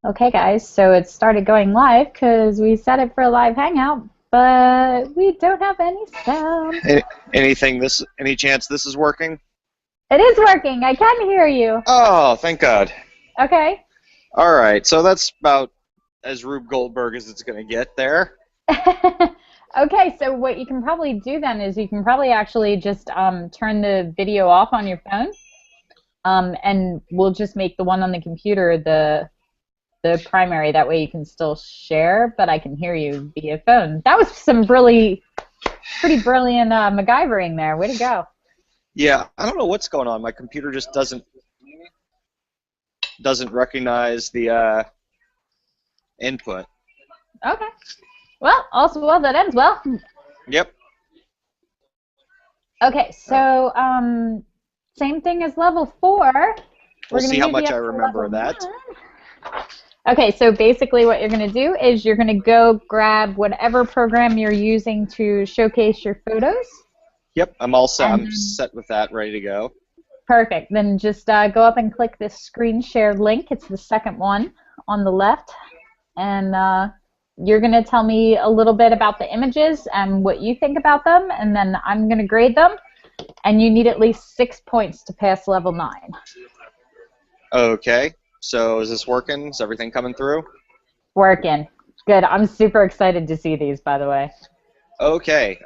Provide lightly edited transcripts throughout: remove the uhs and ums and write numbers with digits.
Okay, guys, so it started going live because we set it for a live hangout, but we don't have any sound. Any, any chance this is working? It is working. I can hear you. Oh, thank God. Okay. All right, so that's about as Rube Goldberg as it's going to get there. Okay, so what you can probably do then is you can probably actually just turn the video off on your phone, and we'll just make the one on the computer the primary. That way you can still share, but I can hear you via phone. That was some pretty brilliant MacGyvering there. Way to go. Yeah, I don't know what's going on. My computer just doesn't recognize the input. Okay. Well, also well that ends well. Yep. Okay, so same thing as level 4. We'll We're see gonna how move you much I up to remember level of that. 1. Okay, so basically what you're gonna do is you're gonna go grab whatever program you're using to showcase your photos. Yep, I'm all set. And I'm then, set with that, ready to go. perfect. Then just go up and click this screen share link. It's the second one on the left. And you're going to tell me a little bit about the images and what you think about them, and then I'm going to grade them. And you need at least 6 points to pass level 9. Okay, so is this working? Is everything coming through? Working. Good. I'm super excited to see these, by the way. Okay,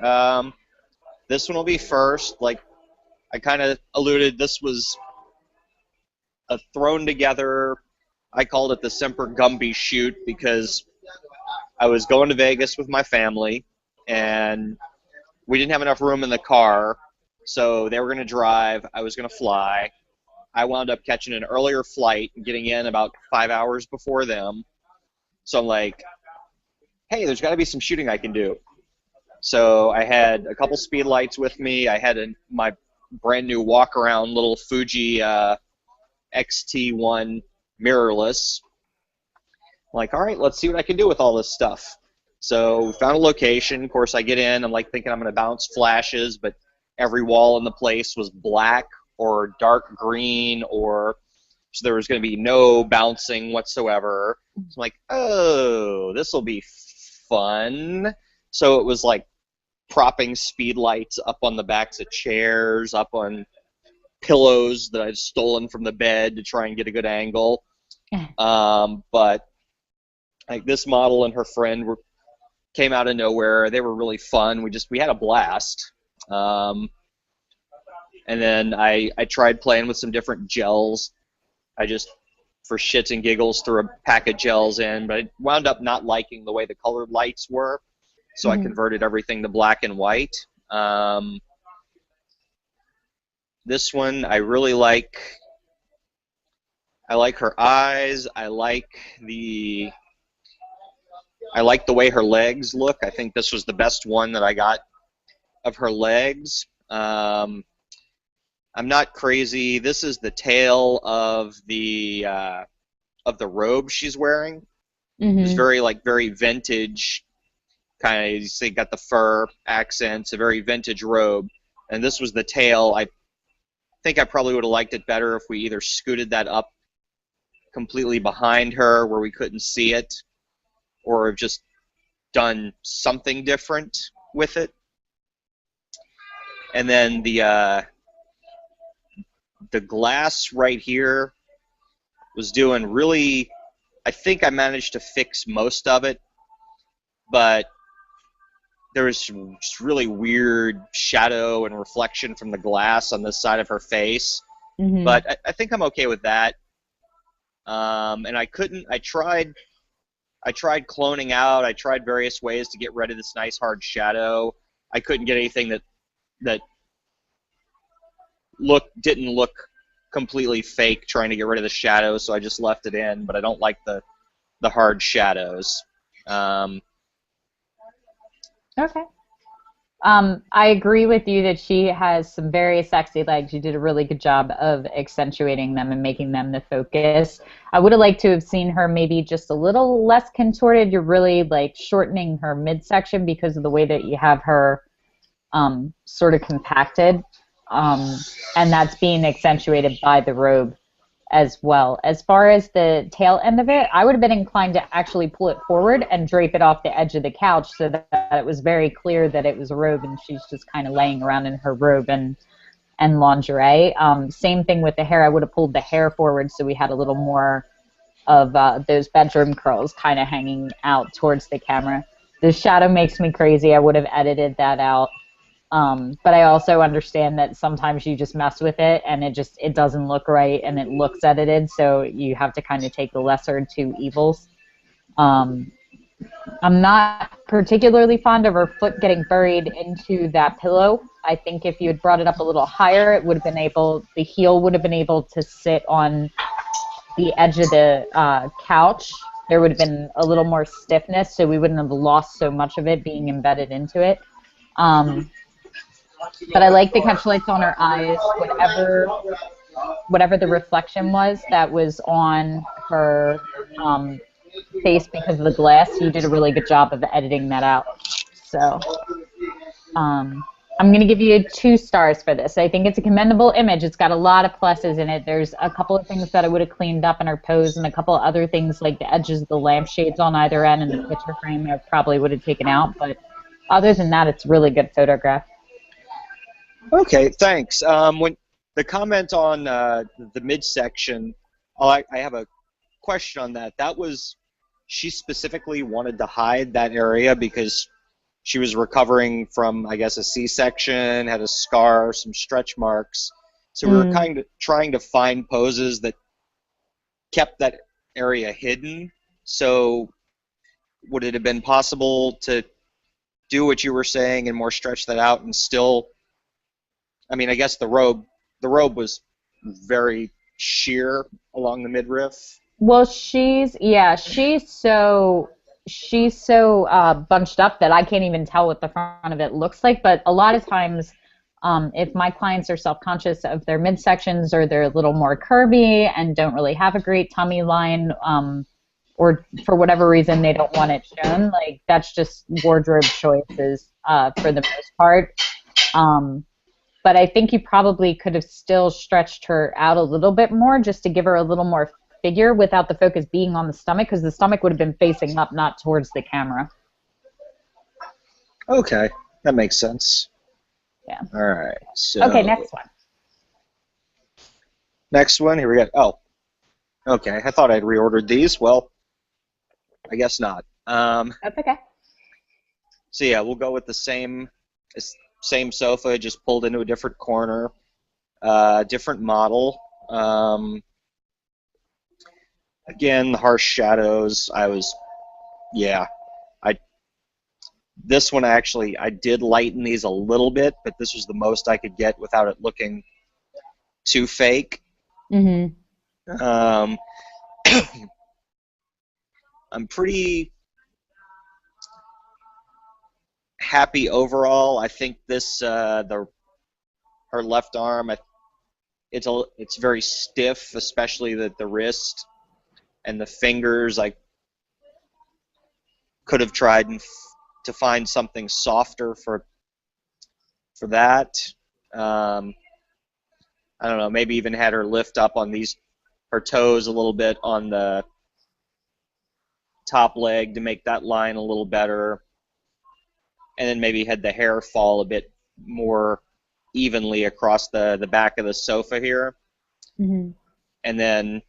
this one will be first. Like I kind of alluded, this was a thrown together. I called it the Semper Gumby shoot because I was going to Vegas with my family, and we didn't have enough room in the car, so they were going to drive. I was going to fly. I wound up catching an earlier flight and getting in about 5 hours before them. So I'm like, hey, there's got to be some shooting I can do. So I had a couple speed lights with me. I had my brand new walk-around little Fuji XT1 mirrorless. I'm like, all right, let's see what I can do with all this stuff. So we found a location. Of course, I get in. I'm like thinking I'm going to bounce flashes, but every wall in the place was black or dark green, or so there was going to be no bouncing whatsoever. So I'm like, oh, this will be fun. So it was like propping speed lights up on the backs of chairs, up on pillows that I'd stolen from the bed to try and get a good angle. But like this model and her friend came out of nowhere. They were really fun. We had a blast. And then I tried playing with some different gels. I just, for shits and giggles, threw a pack of gels in, but I wound up not liking the way the colored lights were, so I converted everything to black and white. This one I really like. I like her eyes. I like the way her legs look. I think this was the best one that I got of her legs. I'm not crazy. This is the tail of the robe she's wearing. It's very vintage, kind of. You see, got the fur accents, a very vintage robe, and this was the tail. I think I probably would have liked it better if we either scooted that up completely behind her where we couldn't see it, or have just done something different with it. And then the glass right here was doing really, I think I managed to fix most of it, but there was just really weird shadow and reflection from the glass on this side of her face. But I think I'm okay with that. And I tried cloning out. I tried various ways to get rid of this nice hard shadow. I couldn't get anything that didn't look completely fake, trying to get rid of the shadow, so I just left it in, but I don't like the hard shadows. Okay. I agree with you that she has some very sexy legs. You did a really good job of accentuating them and making them the focus. I would have liked to have seen her maybe just a little less contorted. You're really like shortening her midsection because of the way that you have her sort of compacted, and that's being accentuated by the robe. as well. As far as the tail end of it, I would have been inclined to actually pull it forward and drape it off the edge of the couch so that it was very clear that it was a robe and she's just kind of laying around in her robe and lingerie. Same thing with the hair. I would have pulled the hair forward so we had a little more of those bedroom curls kind of hanging out towards the camera. The shadow makes me crazy. I would have edited that out. But I also understand that sometimes you just mess with it and it doesn't look right and it looks edited, so you have to kind of take the lesser of two evils. I'm not particularly fond of her foot getting buried into that pillow. I think if you had brought it up a little higher, it would have been the heel would have been able to sit on the edge of the couch. There would have been a little more stiffness, so we wouldn't have lost so much of it being embedded into it. But I like the catch lights on her eyes. Whatever the reflection was that was on her face because of the glass, you did a really good job of editing that out. So I'm going to give you 2 stars for this. I think it's a commendable image. It's got a lot of pluses in it. There's a couple of things that I would have cleaned up in her pose, and a couple of other things like the edges of the lampshades on either end and the picture frame I probably would have taken out. But other than that, it's a really good photograph. Okay, thanks. When the comment on the midsection, I have a question on that. That was, she specifically wanted to hide that area because she was recovering from, I guess, a C-section, had a scar, some stretch marks. So we were kind of trying to find poses that kept that area hidden. So would it have been possible to do what you were saying and more stretch that out and still, I mean, I guess the robe was very sheer along the midriff. Well, she's so bunched up that I can't even tell what the front of it looks like. But a lot of times, if my clients are self-conscious of their midsections or they're a little more curvy and don't really have a great tummy line, or for whatever reason they don't want it shown, like that's just wardrobe choices for the most part. But I think you probably could have still stretched her out a little bit more just to give her a little more figure without the focus being on the stomach, because the stomach would have been facing up, not towards the camera. Okay, that makes sense. Yeah. All right. So okay, next one. Next one, here we go. Oh, okay. I thought I'd reordered these. Well, I guess not. That's okay. So yeah, we'll go with the same sofa, just pulled into a different corner, different model. Again, the harsh shadows. This one actually, I did lighten these a little bit, but this was the most I could get without it looking too fake. Mm-hmm. I'm pretty happy overall. I think this her left arm, it's very stiff, especially the wrist and the fingers. I could have tried to find something softer for that. I don't know, maybe even had her lift up on her toes a little bit on the top leg to make that line a little better. And then maybe had the hair fall a bit more evenly across the back of the sofa here. Mm-hmm. And then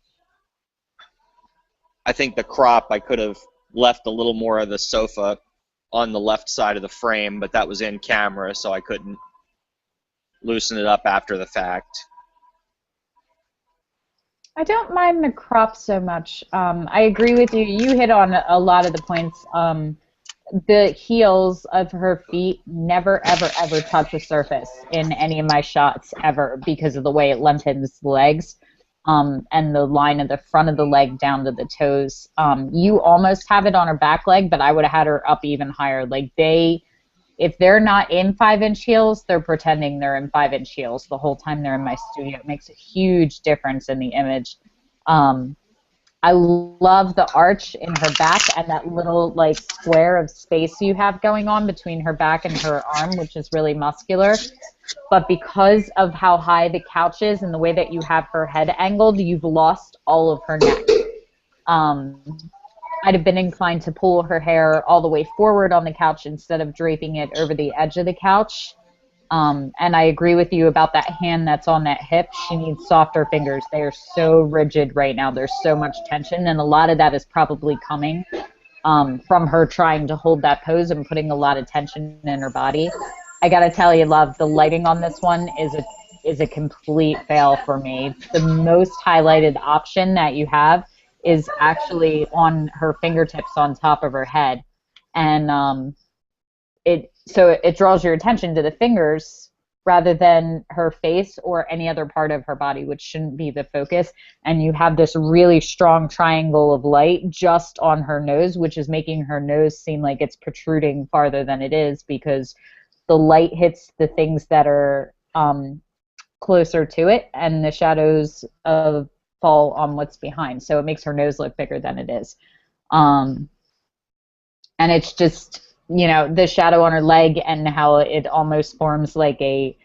I think the crop, I could have left a little more of the sofa on the left side of the frame, but that was in camera, so I couldn't loosen it up after the fact. I don't mind the crop so much. I agree with you. You hit on a lot of the points. The heels of her feet never, ever, ever touch the surface in any of my shots ever because of the way it lengthens the legs, and the line of the front of the leg down to the toes. You almost have it on her back leg, but I would have had her up even higher. Like if they're not in 5-inch heels, they're pretending they're in 5-inch heels the whole time they're in my studio. It makes a huge difference in the image. I love the arch in her back and that little like square of space you have going on between her back and her arm, which is really muscular. but because of how high the couch is and the way that you have her head angled, you've lost all of her neck. I'd have been inclined to pull her hair all the way forward on the couch instead of draping it over the edge of the couch. And I agree with you about that hand that's on that hip. She needs softer fingers. They are so rigid right now. There's so much tension, and a lot of that is probably coming from her trying to hold that pose and putting a lot of tension in her body. I gotta tell you, love, the lighting on this one is a complete fail for me. The most highlighted option that you have is actually on her fingertips on top of her head, and it draws your attention to the fingers rather than her face or any other part of her body, which shouldn't be the focus. And you have this really strong triangle of light just on her nose, which is making her nose seem like it's protruding farther than it is because the light hits the things that are closer to it, and the shadows fall on what's behind. So it makes her nose look bigger than it is. And it's just, the shadow on her leg and how it almost forms like a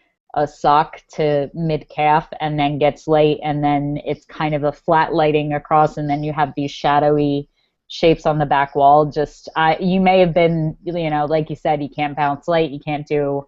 sock to mid-calf and then gets light, and then it's kind of a flat lighting across, and then you have these shadowy shapes on the back wall. Just you may have been, like you said, you can't bounce light, you can't do,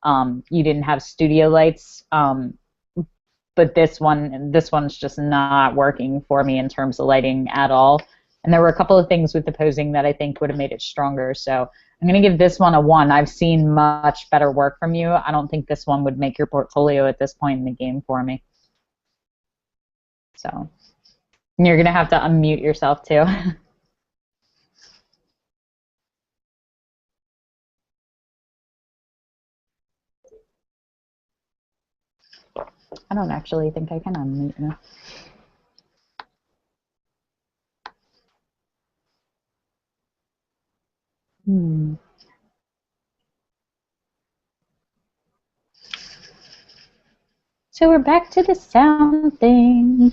you didn't have studio lights, but this one's just not working for me in terms of lighting at all. And there were a couple of things with the posing that I think would have made it stronger. So I'm going to give this one a 1. I've seen much better work from you. I don't think this one would make your portfolio at this point in the game for me. So you're going to have to unmute yourself too. I don't actually think I can unmute now. So we're back to the sound thing.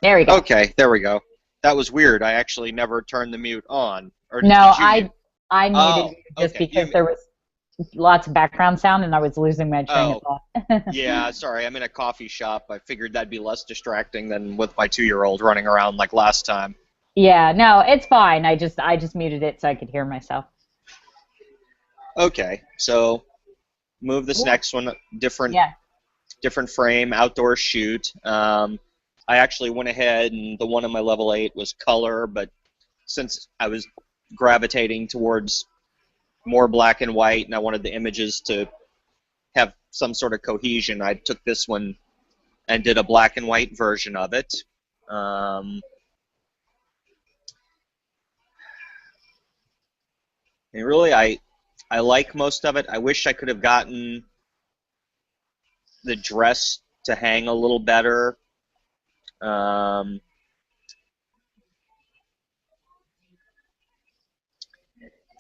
There we go. Okay, there we go. That was weird. I actually never turned the mute on. Or no, I muted you just okay. because there was lots of background sound and I was losing my train of thought. Yeah, sorry. I'm in a coffee shop. I figured that'd be less distracting than with my 2-year-old running around like last time. Yeah, no, it's fine. I just muted it so I could hear myself. Okay, so move this next one, different frame, outdoor shoot. I actually went ahead and the one on my level 8 was color, but since I was gravitating towards more black and white and I wanted the images to have some sort of cohesion, I took this one and did a black and white version of it. And really, I like most of it. I wish I could have gotten the dress to hang a little better.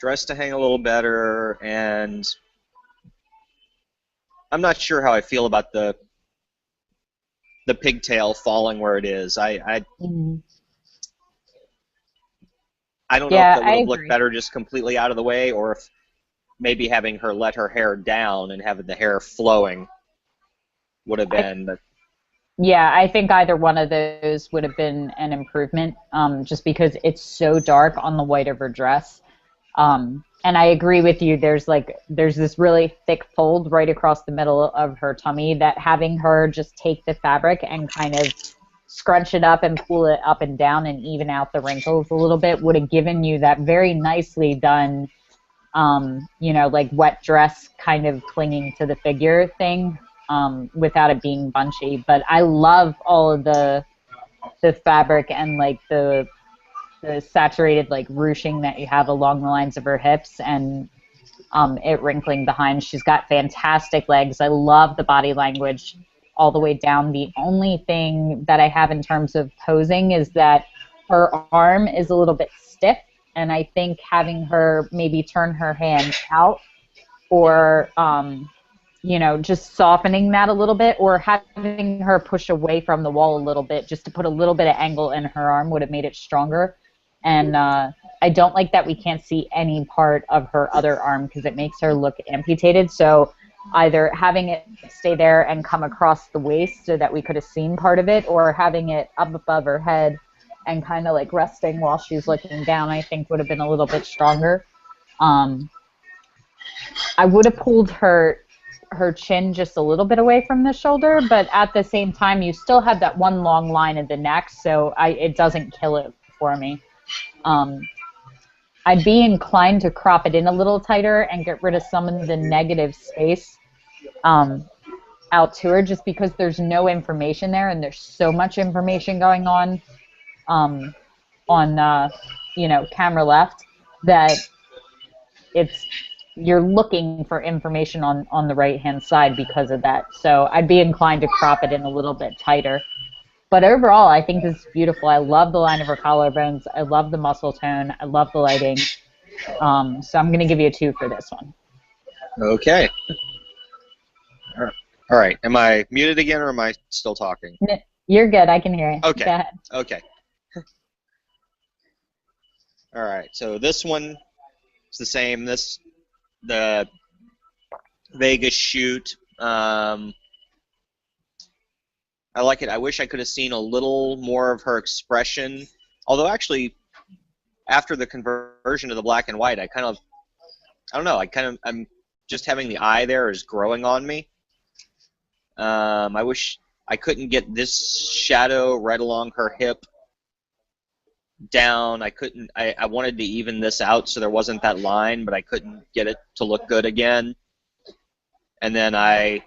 Dress to hang a little better, and I'm not sure how I feel about the pigtail falling where it is. I don't know if that would have looked better just completely out of the way, or if maybe having her let her hair down and having the hair flowing would have been. Yeah, I think either one of those would have been an improvement, just because it's so dark on the white of her dress. And I agree with you. There's this really thick fold right across the middle of her tummy that having her just take the fabric and kind of scrunch it up and pull it up and down and even out the wrinkles a little bit would have given you that very nicely done, like wet dress kind of clinging to the figure thing, without it being bunchy. But I love all of the fabric and like the saturated like ruching that you have along the lines of her hips and it wrinkling behind. She's got fantastic legs. I love the body language all the way down. The only thing that I have in terms of posing is that her arm is a little bit stiff, and I think having her maybe turn her hand out or just softening that a little bit, or having her push away from the wall a little bit just to put a little bit of angle in her arm would have made it stronger. And I don't like that we can't see any part of her other arm because it makes her look amputated. So either having it stay there and come across the waist so that we could have seen part of it, or having it up above her head and kind of like resting while she's looking down, I think would have been a little bit stronger. I would have pulled her chin just a little bit away from the shoulder, but at the same time, you still have that one long line of the neck, so it doesn't kill it for me. I'd be inclined to crop it in a little tighter and get rid of some of the negative space out to her, just because there's no information there, and there's so much information going on camera left, that you're looking for information on the right hand side because of that. So I'd be inclined to crop it in a little bit tighter. But overall, I think this is beautiful. I love the line of her collarbones. I love the muscle tone. I love the lighting. So I'm going to give you a 2 for this one. Okay. All right. Am I muted again, or am I still talking? You're good. I can hear you. Okay. Go ahead. Okay. All right. So this one is the same. The Vegas shoot. I like it. I wish I could have seen a little more of her expression. Although actually, after the conversion to the black and white, I don't know. I'm just having the eye there is growing on me. I wish I couldn't get this shadow right along her hip down. I wanted to even this out so there wasn't that line, but I couldn't get it to look good again. And then I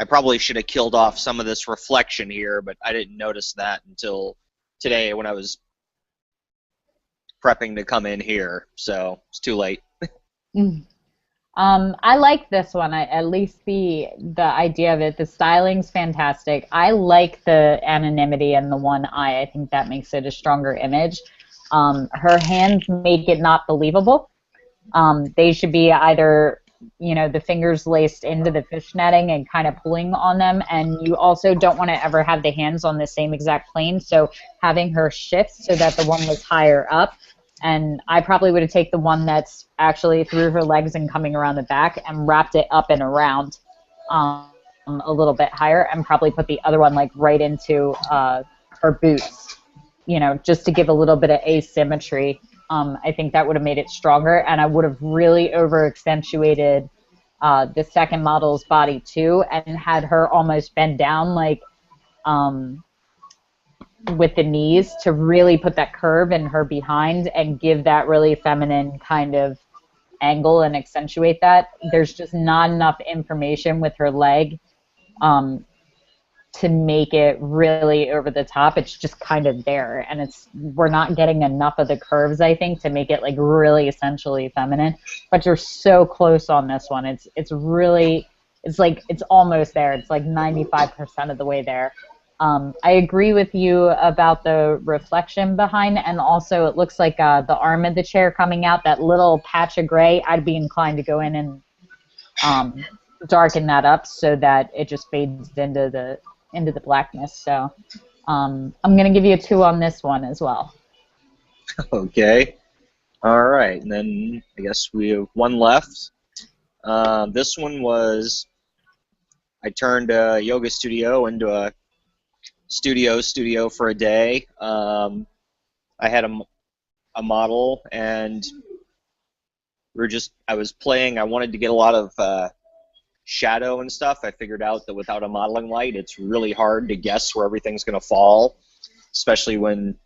probably should have killed off some of this reflection here, but I didn't notice that until today when I was prepping to come in here, so it's too late. I like this one. At least the idea of it. The styling's fantastic. I like the anonymity and the one eye. I think that makes it a stronger image. Her hands make it not believable. They should be either, the fingers laced into the fish netting and kind of pulling on them, and you also don't want to ever have the hands on the same exact plane, so having her shift so that the one was higher up. And I probably would have taken the one that's actually through her legs and coming around the back and wrapped it up and around a little bit higher, and probably put the other one like right into her boots, just to give a little bit of asymmetry. I think that would have made it stronger, and I would have really over-accentuated the second model's body too, and had her almost bend down like with the knees to really put that curve in her behind and give that really feminine kind of angle and accentuate that. There's just not enough information with her leg to make it really over the top. It's just kind of there, and we're not getting enough of the curves, I think, to make it like really essentially feminine. But you're so close on this one. It's almost there. It's like 95% of the way there. I agree with you about the reflection behind, and also it looks like the arm of the chair coming out, that little patch of gray. I'd be inclined to go in and darken that up so that it just fades into the blackness. So I'm going to give you a 2 on this one as well. Okay. All right. And then I guess we have one left. This one was, I turned a yoga studio into a studio for a day. I had a model, and I was playing. I wanted to get a lot of shadow and stuff. I figured out that without a modeling light, it's really hard to guess where everything's going to fall, especially when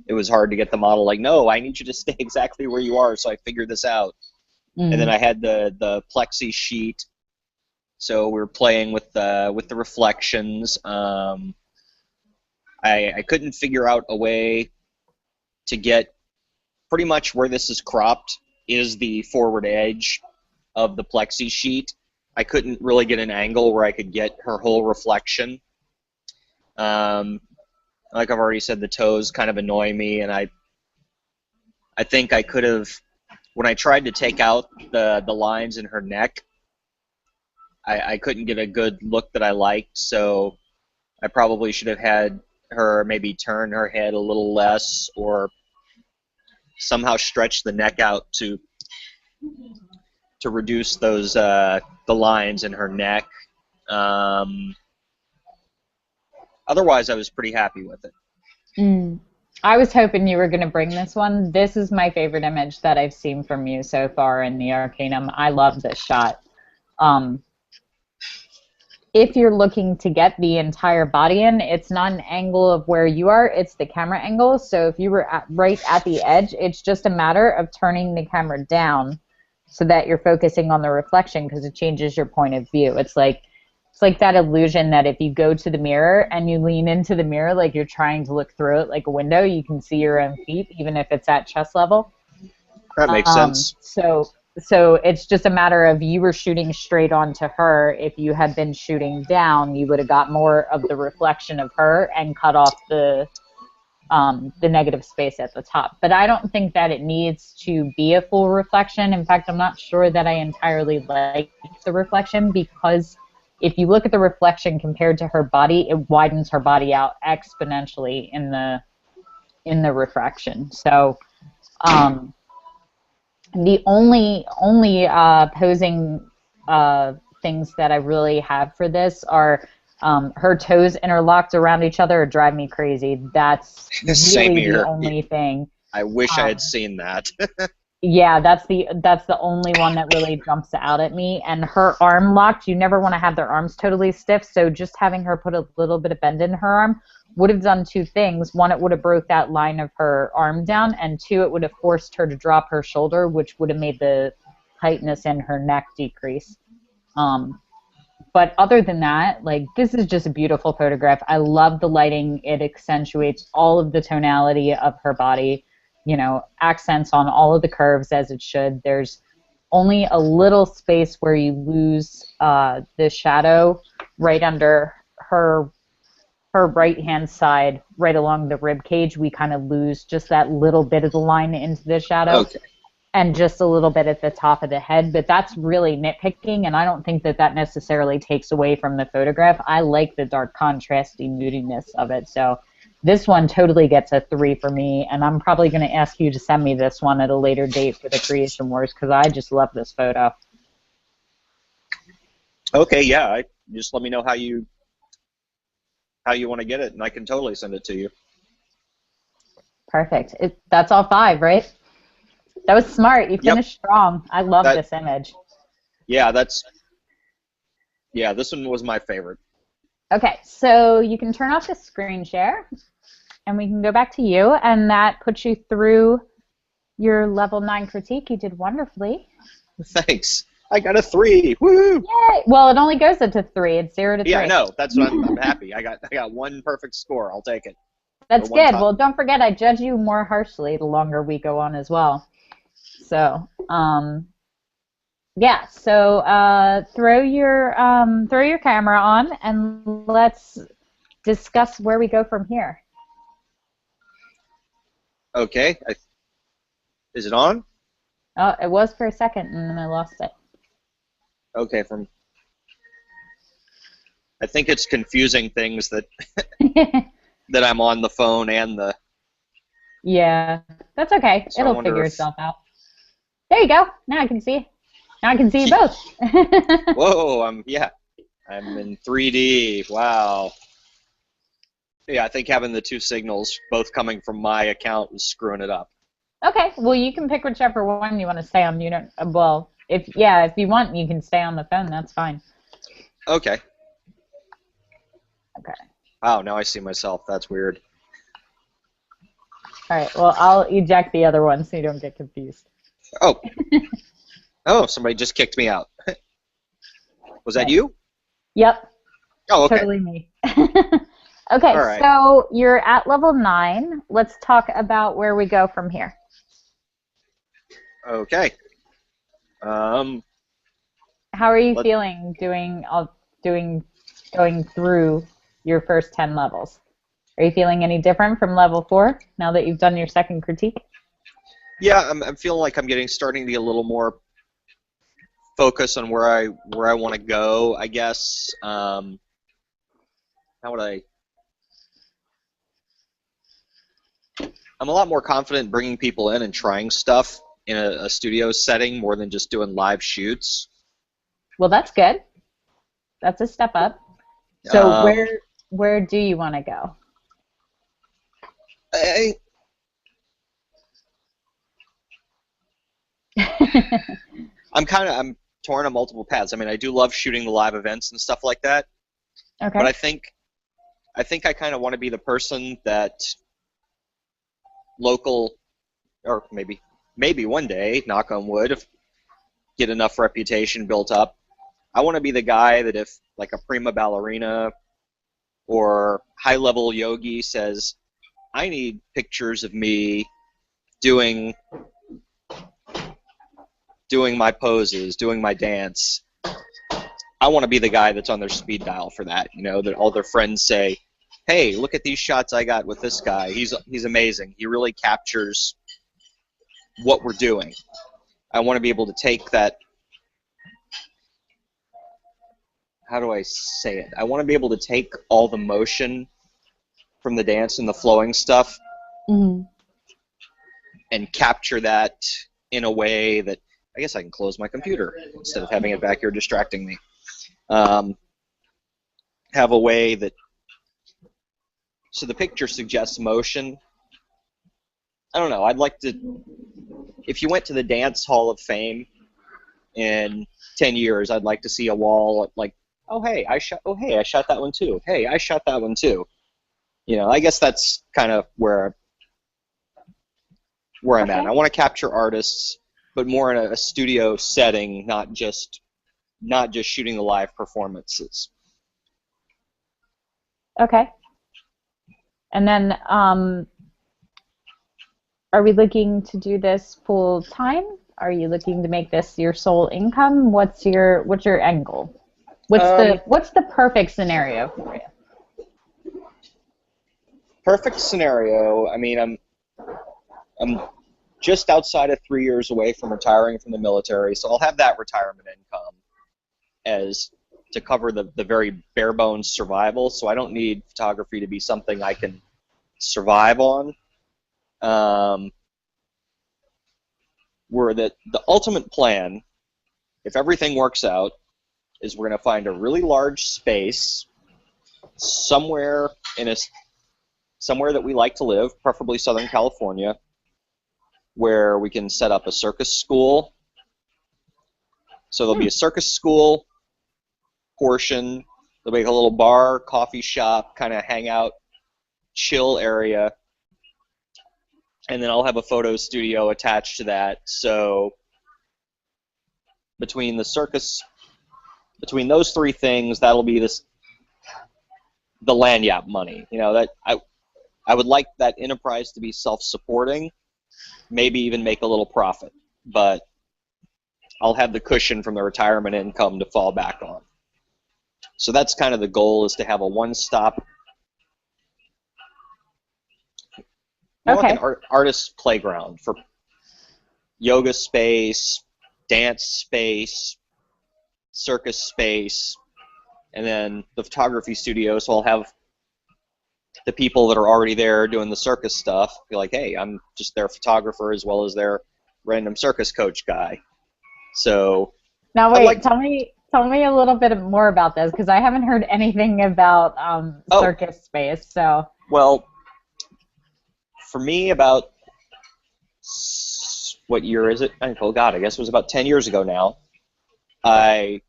it was hard to get the model like, no, I need you to stay exactly where you are, so I figured this out. And then I had the plexi sheet, so we were playing with the reflections. I couldn't figure out a way to get pretty much where this is cropped is the forward edge of the plexi sheet. I couldn't really get an angle where I could get her whole reflection. Like I've already said, the toes kind of annoy me, and I think I could have, when I tried to take out the lines in her neck, I couldn't get a good look that I liked, so I probably should have had her maybe turn her head a little less, or somehow stretch the neck out to reduce those the lines in her neck. Otherwise, I was pretty happy with it. I was hoping you were going to bring this one. This is my favorite image that I've seen from you so far in the Arcanum. I love this shot. If you're looking to get the entire body in, it's not an angle of where you are, it's the camera angle. So if you were right at the edge, it's just a matter of turning the camera down so that you're focusing on the reflection, because it changes your point of view. It's like that illusion that if you go to the mirror and you lean into the mirror like you're trying to look through it like a window, you can see your own feet even if it's at chest level. That makes sense. So it's just a matter of you were shooting straight onto her. If you had been shooting down, you would have got more of the reflection of her and cut off the negative space at the top. But I don't think that it needs to be a full reflection. In fact, I'm not sure that I entirely like the reflection, because if you look at the reflection compared to her body, it widens her body out exponentially in the refraction. So the only posing things that I really have for this are her toes interlocked around each other drive me crazy. That's really the only thing. I wish I had seen that. Yeah, that's the only one that really jumps out at me. And her arm locked, you never want to have their arms totally stiff, so just having her put a little bit of bend in her arm would have done two things. One, it would have broke that line of her arm down, and two, it would have forced her to drop her shoulder, which would have made the tightness in her neck decrease. But other than that, like, this is just a beautiful photograph. I love the lighting. It accentuates all of the tonality of her body, you know, accents on all of the curves as it should. There's only a little space where you lose the shadow right under her right-hand side, right along the rib cage. We kind of lose just that little bit of the line into the shadow. Okay. And just a little bit at the top of the head, but that's really nitpicking, and I don't think that that necessarily takes away from the photograph. I like the dark contrasty moodiness of it, so this one totally gets a 3 for me, and I'm probably going to ask you to send me this one at a later date for the Creation Wars, because I just love this photo. Okay, yeah, just let me know how you want to get it, and I can totally send it to you. Perfect. That's all 5, right? That was smart. You finished strong. I love this image. Yeah, this one was my favorite. Okay, so you can turn off the screen share, and we can go back to you, and that puts you through your level 9 critique. You did wonderfully. Thanks. I got a 3. Woo! Yay! Well, it only goes up to 3. It's 0 to 3. Yeah, I know. That's what I'm happy. I got one perfect score. I'll take it. That's good. Well, don't forget, I judge you more harshly the longer we go on as well. So, yeah. So, throw your camera on, and let's discuss where we go from here. Okay. Is it on? Oh, it was for a second, and then I lost it. Okay. I think it's confusing things that that I'm on the phone and the. Yeah, that's okay. So it'll figure itself out. There you go. Now I can see. Now I can see you both. Whoa! I'm in 3D. Wow. Yeah, I think having the two signals both coming from my account was screwing it up. Okay. Well, you can pick whichever one you want to stay on. You don't. Well, if you want, you can stay on the phone. That's fine. Okay. Okay. Wow. Now I see myself. That's weird. All right. Well, I'll eject the other one so you don't get confused. Oh. Oh, somebody just kicked me out. Was that you? Yep. Oh, okay. Totally me. Okay, right. So you're at level 9. Let's talk about where we go from here. Okay. How are you feeling going through your first 10 levels? Are you feeling any different from level 4 now that you've done your second critique? Yeah, I'm feeling like I'm starting to get a little more focus on where I want to go, I guess. How would I? I'm a lot more confident bringing people in and trying stuff in a studio setting more than just doing live shoots. Well, that's good. That's a step up. So Um, where do you want to go? I, I'm torn on multiple paths. I mean, I do love shooting the live events and stuff like that, but Okay. I think I kind of want to be the person that local, or maybe one day, knock on wood, if get enough reputation built up. I want to be the guy that if like a prima ballerina or high level yogi says, I need pictures of me doing my poses, doing my dance. I want to be the guy that's on their speed dial for that. You know, that all their friends say, "Hey, look at these shots I got with this guy. He's amazing. He really captures what we're doing." I want to be able to take that. How do I say it? I want to be able to take all the motion from the dance and the flowing stuff Hmm. and capture that in a way that I guess I can close my computer instead of having it back here distracting me. Um, have a way that so the picture suggests motion. I don't know. I'd like to. If you went to the Dance Hall of Fame in 10 years, I'd like to see a wall like, oh hey, I shot. Oh hey, I shot that one too. Hey, I shot that one too. You know, I guess that's kind of where I'm at. I Okay. want to capture artists, but more in a studio setting, not just shooting the live performances. Okay. And then are we looking to do this full time? Are you looking to make this your sole income? What's your end goal? Um, What's the perfect scenario for you? Perfect scenario. I mean, I'm just outside of 3 years away from retiring from the military, so I'll have that retirement income as to cover the very bare bones survival. So I don't need photography to be something I can survive on. Um, where the ultimate plan, if everything works out, is we're going to find a really large space somewhere in a somewhere that we like to live, preferably Southern California, where we can set up a circus school. So there'll be Hmm. a circus school portion. There'll be a little bar, coffee shop, kind of hangout, chill area. And then I'll have a photo studio attached to that. So between the circus, between those three things, that'll be the lanyap money. You know, that I would like that enterprise to be self-supporting, maybe even make a little profit. But I'll have the cushion from the retirement income to fall back on. So that's kind of the goal, is to have a one-stop, more like an Okay. artist playground for yoga space, dance space, circus space, and then the photography studio. So I'll have the people that are already there doing the circus stuff be like, hey, I'm just their photographer as well as their random circus coach guy. So Now I'd wait, like to, tell me a little bit more about this because I haven't heard anything about oh, circus space. So well, for me, about what year is it? Oh God, I guess it was about 10 years ago now. I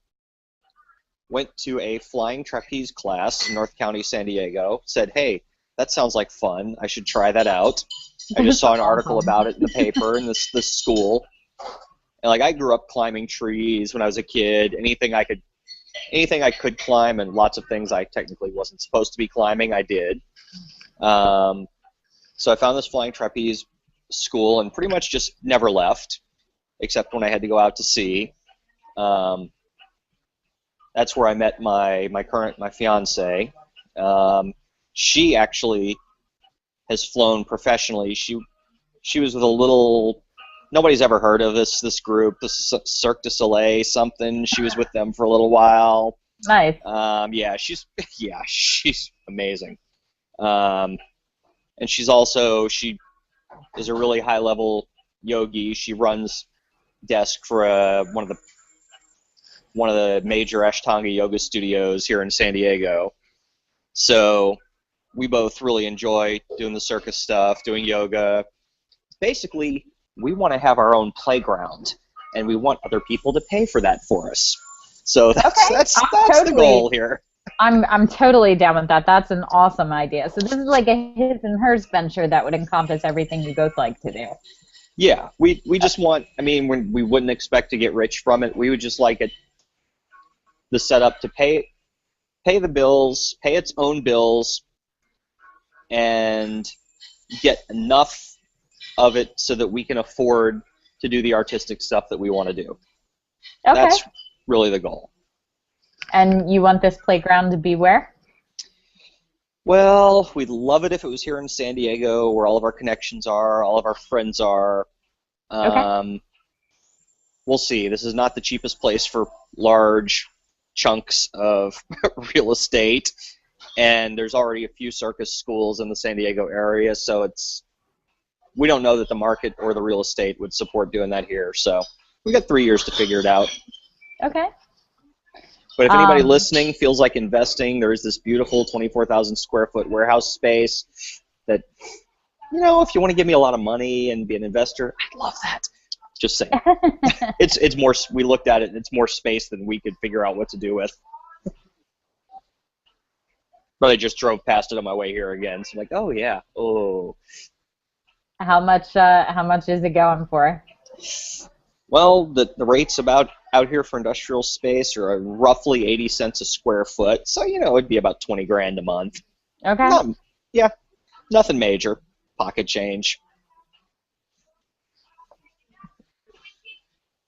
went to a flying trapeze class in North County, San Diego. Said, hey, that sounds like fun. I should try that out. I just that's saw an article awesome. about it in the paper in this school. And like I grew up climbing trees when I was a kid. Anything I could climb, and lots of things I technically wasn't supposed to be climbing, I did. Um, so I found this flying trapeze school and pretty much just never left, except when I had to go out to sea. Um, that's where I met my fiance. She actually has flown professionally. She was with a little. Nobody's ever heard of this group, this Cirque du Soleil something. She was with them for a little while. Nice. Yeah, she's amazing. And she's also she is a really high-level yogi. She runs desk for one of the major Ashtanga yoga studios here in San Diego. So we both really enjoy doing the circus stuff, doing yoga. Basically, we want to have our own playground, and we want other people to pay for that for us. So that's Okay, that's I'm that's the totally goal here. I'm totally down with that. That's an awesome idea. So this is like a his and hers venture that would encompass everything you both like to do. Yeah, we just want. I mean, we wouldn't expect to get rich from it. We would just like the setup to pay the bills, pay its own bills, and get enough of it so that we can afford to do the artistic stuff that we want to do. Okay. That's really the goal. And you want this playground to be where? Well, we'd love it if it was here in San Diego, where all of our connections are, all of our friends are. Okay. We'll see. This is not the cheapest place for large chunks of real estate, and there's already a few circus schools in the San Diego area, so we don't know that the market or the real estate would support doing that here. So we got 3 years to figure it out. Okay. But if anybody listening feels like investing, there is this beautiful 24,000 square foot warehouse space that, if you want to give me a lot of money and be an investor, I'd love that. Just saying. It's more, we looked at it, and it's more space than we could figure out what to do with. But I just drove past it on my way here again, so I'm like, oh yeah, oh. How much is it going for? Well, the rates about out here for industrial space are roughly 80 cents a square foot, so it'd be about 20 grand a month. Okay. Yeah, nothing major, pocket change.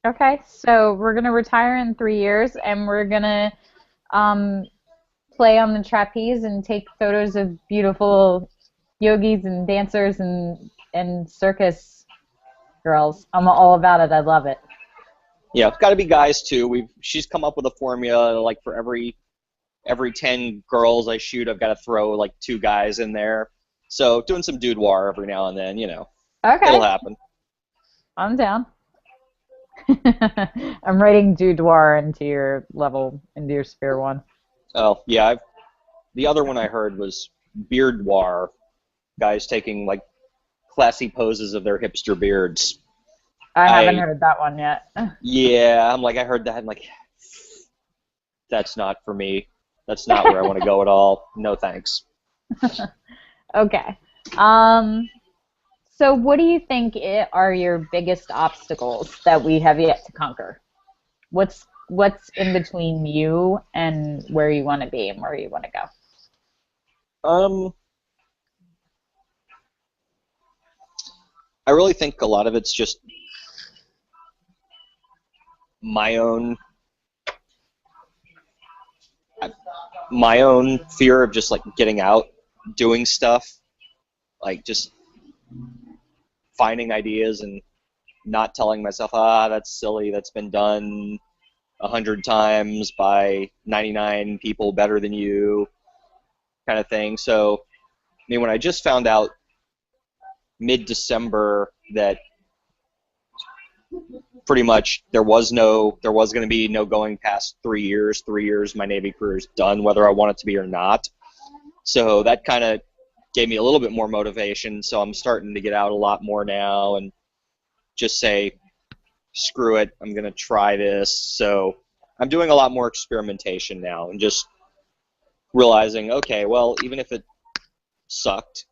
Okay, so we're gonna retire in 3 years, and we're gonna play on the trapeze and take photos of beautiful yogis and dancers and circus girls. I'm all about it. I love it. Yeah, it's got to be guys too. She's come up with a formula like for every 10 girls I shoot, I've got to throw like 2 guys in there. So doing some boudoir every now and then, Okay. it'll happen. I'm down. I'm writing boudoir into your sphere one. Oh yeah, the other one I heard was beardoir, guys taking like classy poses of their hipster beards. I haven't heard that one yet. Yeah, I heard that. I'm like, that's not for me. That's not where I want to go at all. No thanks. Okay. So what do you think are your biggest obstacles that we have yet to conquer? What's in between you and where you want to be and where you want to go? I really think a lot of it's just my own fear of just like getting out, doing stuff, like just finding ideas and not telling myself, that's silly, that's been done 100 times by 99 people better than you, kind of thing. So, I mean, when I just found out mid-December that pretty much there was going to be no going past 3 years. 3 years, my Navy career is done, whether I want it to be or not. So that kind of gave me a little bit more motivation. So I'm starting to get out a lot more now and just say, screw it, I'm going to try this. So I'm doing a lot more experimentation now and just realizing, okay, well, even if it sucked,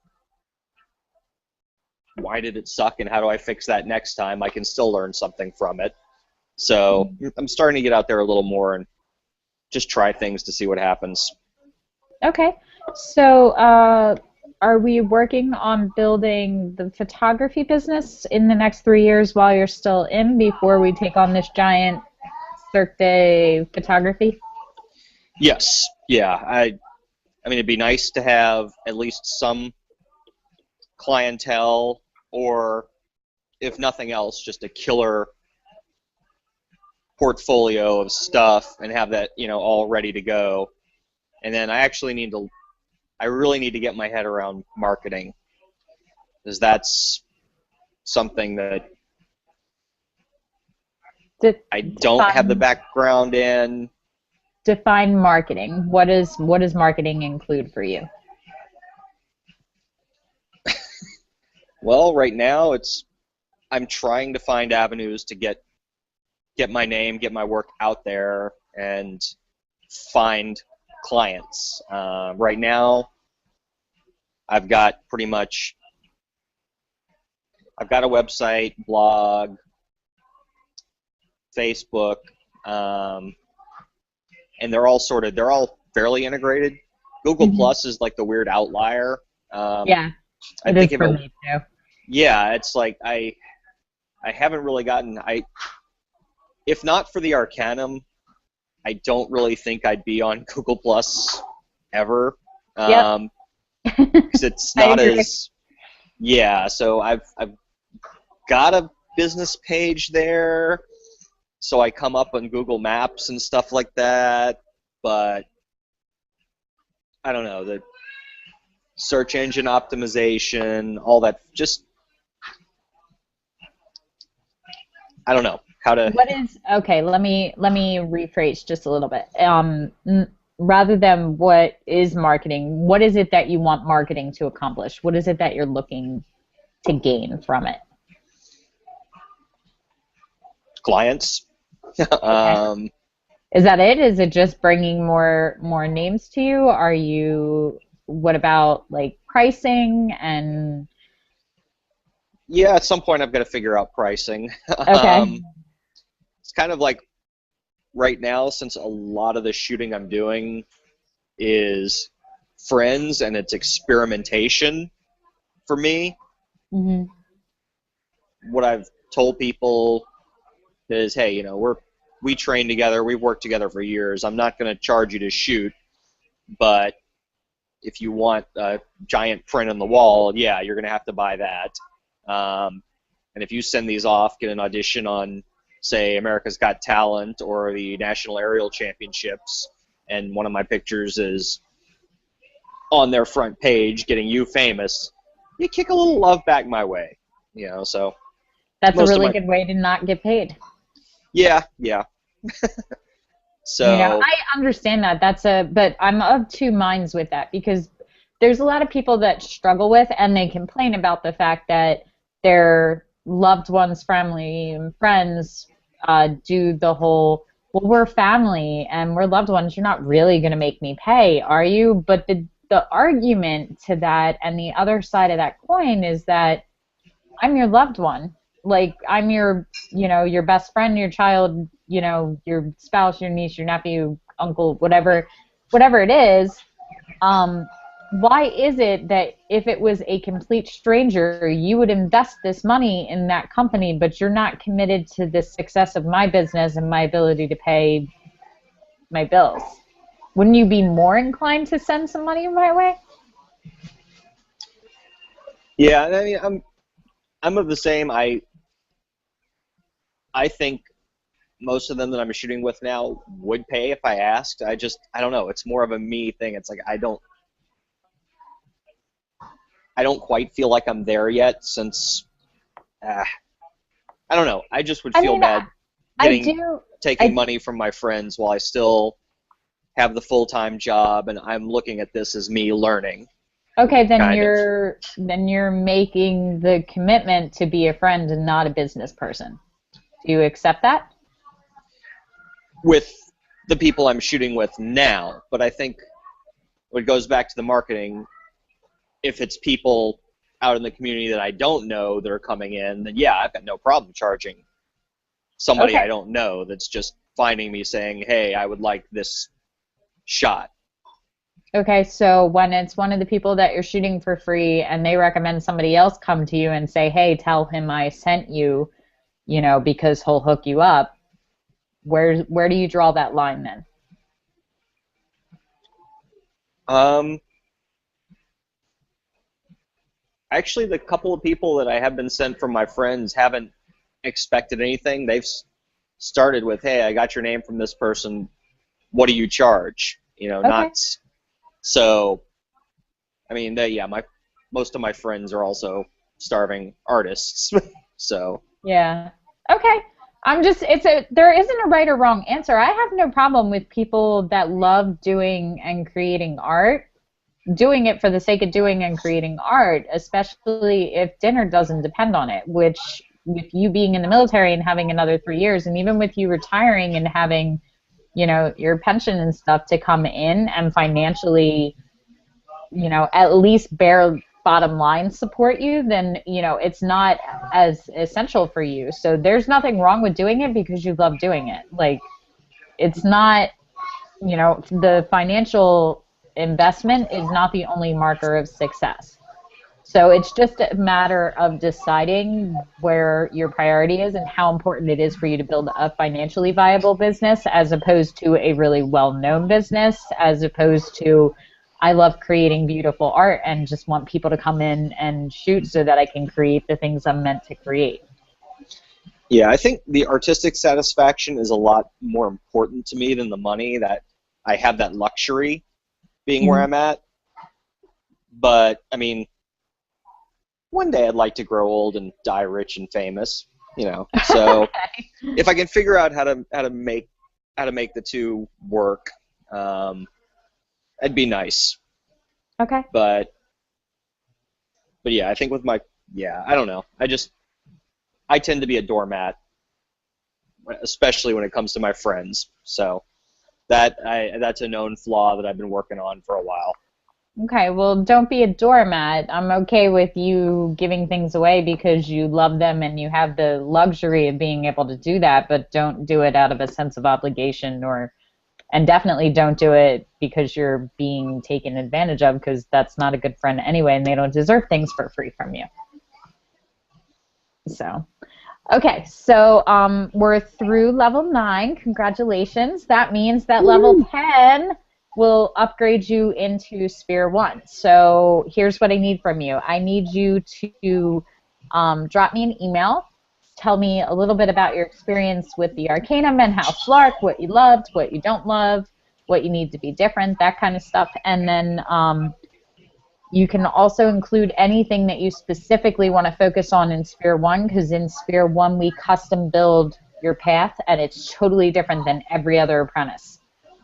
why did it suck and how do I fix that next time? I can still learn something from it. So I'm starting to get out there a little more and just try things to see what happens. Okay. So are we working on building the photography business in the next 3 years while you're still in before we take on this giant Cirque de photography? Yes. Yeah. I mean, it'd be nice to have at least some clientele, or if nothing else, just a killer portfolio of stuff and have that, all ready to go. And then I really need to get my head around marketing, because that's something that I don't have the Define background in. define marketing. What does marketing include for you? Well, right now I'm trying to find avenues to get my name, get my work out there, and find clients. Right now, I've got a website, blog, Facebook, and they're all fairly integrated. Google Hmm. Plus is like the weird outlier. Yeah, I it think is if for it, me too. yeah, it's like I haven't really if not for the Arcanum, I don't really think I'd be on Google Plus ever. Yep. Because it's I not agree. as, yeah, so I've got a business page there, so I come up on Google Maps and stuff like that, but I don't know, the search engine optimization, all that, just, I don't know how to, What is okay? Let me rephrase just a little bit. Rather than what is marketing, what is it that you want marketing to accomplish? What is it that you're looking to gain from it? clients. Okay. um, Is that it? Is it just bringing more names to you? Are you, what about like pricing and yeah, at some point I've got to figure out pricing. okay. It's kind of like right now, since a lot of the shooting I'm doing is friends and it's experimentation for me, Hmm. what I've told people is, hey, we train together, we've worked together for years. I'm not going to charge you to shoot, but if you want a giant print on the wall, yeah, you're going to have to buy that. And if you send these off, get an audition on, say, America's Got Talent or the National Aerial Championships, and one of my pictures is on their front page getting you famous, you kick a little love back my way. So That's a most of really my, good way to not get paid. yeah. So, I understand that. But I'm of two minds with that because there's a lot of people that struggle with and they complain about the fact that their loved ones, family, and friends do the whole, well, we're family and we're loved ones. You're not really going to make me pay, are you? But the argument to that and the other side of that coin is that I'm your loved one. Like I'm your best friend, your child, your spouse, your niece, your nephew, uncle, whatever it is. Um, why is it that if it was a complete stranger, you would invest this money in that company, but you're not committed to the success of my business and my ability to pay my bills? Wouldn't you be more inclined to send some money my way? yeah, I mean, I'm of the same. I think most of them that I'm shooting with now would pay if I asked. I don't know. It's more of a me thing. It's like I don't quite feel like I'm there yet since uh, I don't know. I just would I feel mean, bad I getting do. taking I money from my friends while I still have the full-time job, and I'm looking at this as me learning, Okay, then kind of. you're making the commitment to be a friend and not a business person. Do you accept that? With the people I'm shooting with now. But I think when it goes back to the marketing, if it's people out in the community that I don't know that are coming in, then yeah, I've got no problem charging somebody Okay. I don't know that's just finding me saying, hey, I would like this shot. Okay, so when it's one of the people that you're shooting for free and they recommend somebody else come to you and say, "Hey, tell him I sent you," because he'll hook you up, where do you draw that line then? Um, Actually, the couple of people that I have been sent from my friends haven't expected anything. They've started with, hey, I got your name from this person. What do you charge? Okay. Not so. I mean, yeah, most of my friends are also starving artists. So Yeah. Okay. There isn't a right or wrong answer. I have no problem with people that love doing and creating art, doing it for the sake of doing and creating art, especially if dinner doesn't depend on it, which with you being in the military and having another 3 years, and even with you retiring and having, your pension and stuff to come in and financially, at least bare bottom line support you, then, it's not as essential for you. So there's nothing wrong with doing it because you love doing it. Like, it's not, the financial investment is not the only marker of success. So it's just a matter of deciding where your priority is and how important it is for you to build a financially viable business as opposed to a really well-known business, as opposed to I love creating beautiful art and just want people to come in and shoot so that I can create the things I'm meant to create. Yeah, I think the artistic satisfaction is a lot more important to me than the money, that I have that luxury being where I'm at. But, I mean, one day I'd like to grow old and die rich and famous, So if I can figure out how to make the two work, it'd be nice. Okay. But yeah, I think with I don't know. I tend to be a doormat, especially when it comes to my friends. So that's a known flaw that I've been working on for a while. Okay, well, don't be a doormat. I'm okay with you giving things away because you love them and you have the luxury of being able to do that, but don't do it out of a sense of obligation, and definitely don't do it because you're being taken advantage of, because that's not a good friend anyway, and they don't deserve things for free from you. So, okay, so we're through level 9. Congratulations. That means that level 10 will upgrade you into Sphere 1. So here's what I need from you. I need you to drop me an email. Tell me a little bit about your experience with the Arcanum and JLark, what you loved, what you don't love, what you need to be different, that kind of stuff. And then you can also include anything that you specifically want to focus on in Sphere 1, because in Sphere 1 we custom build your path, and it's totally different than every other apprentice.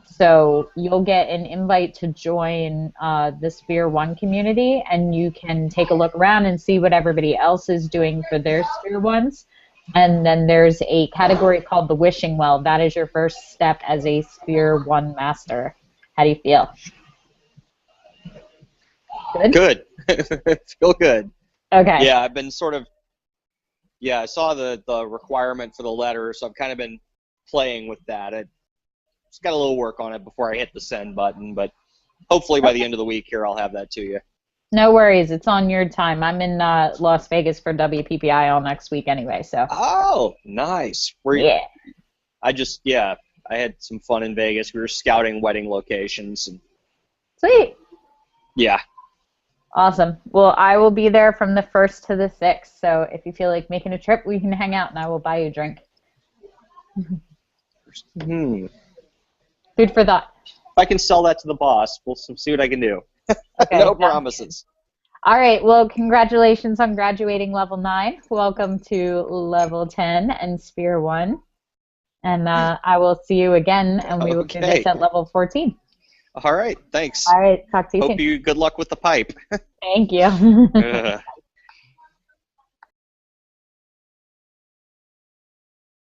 So you'll get an invite to join the Sphere 1 community, and you can take a look around and see what everybody else is doing for their Sphere 1s. And then there's a category called the Wishing Well. That is your first step as a Sphere 1 master. How do you feel? Good. Feel good. Okay. Yeah, I've been I saw the requirement for the letter, so I've kind of been playing with that. I just got a little work on it before I hit the send button, but hopefully by the end of the week here I'll have that to you. No worries. It's on your time. I'm in Las Vegas for WPPI all next week anyway, so. Oh, nice. Yeah. I had some fun in Vegas. We were scouting wedding locations. Sweet. Yeah. Awesome. Well, I will be there from the 1st to the 6th, so if you feel like making a trip, we can hang out and I will buy you a drink. Food for thought. If I can sell that to the boss, we'll see what I can do. Okay, no promises. All right. Well, congratulations on graduating level 9. Welcome to level 10 and Sphere 1. And I will see you again, and we will do this at level 14. All right. Thanks. All right. Talk to you soon. Good luck with the pipe. Thank you.